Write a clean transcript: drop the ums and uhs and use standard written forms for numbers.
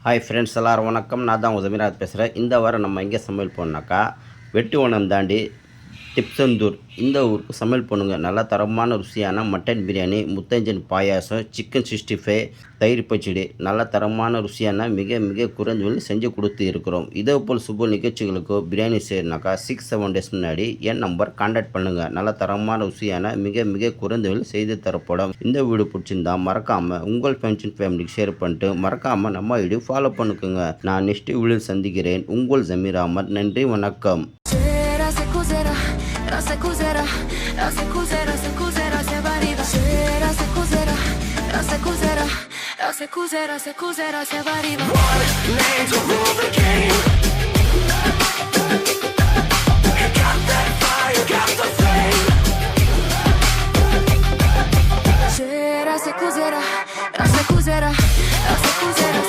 Hi friends எல்லோரும் வணக்கம். நான் தான் உதவிராஜ் பேசுகிறேன். இந்த வாரம் நம்ம எங்கே சமையல் பண்ணோன்னாக்கா வெட்டிவனம் தாண்டி டிப்சந்தூர் இந்த ஊருக்கு சமையல் பண்ணுங்க. நல்லா தரமான ருசியான மட்டன் பிரியாணி, முத்தஞ்சன் பாயாசம், சிக்கன் 65, தயிர் பச்சடி, நல்ல தரமான ருசியான மிக மிக குறைந்த விலையில் செஞ்சு கொடுத்து இருக்கிறோம். இதே போல் சுப நிகழ்ச்சிகளுக்கோ பிரியாணி செய்யணுனாக்கா 6-7 டேஸ் முன்னாடி என் நம்பர் கான்டாக்ட் பண்ணுங்கள். நல்ல தரமான ருசியான மிக மிக குறைந்த விலையில் செய்து தரப்படும். இந்த வீடியோ பிடிச்சிருந்தா மறக்காமல் உங்கள் ஃப்ரெண்ட்ஸ் ஃபேமிலிக்கு ஷேர் பண்ணிட்டு மறக்காமல் நம்ம வீடியோ ஃபாலோ பண்ணுக்குங்க. நான் நெக்ஸ்ட் வீடியோவில் சந்திக்கிறேன். உங்கள் ஜமீர் அஹமத். நன்றி, வணக்கம். Se cos'era, se cos'era, se cos'era, se variva. Sera, se cos'era, se cos'era, se cos'era, se cos'era, se variva. One name to rule the game. Got that fire, got the flame. Sera, se cos'era, se cos'era, se cos'era.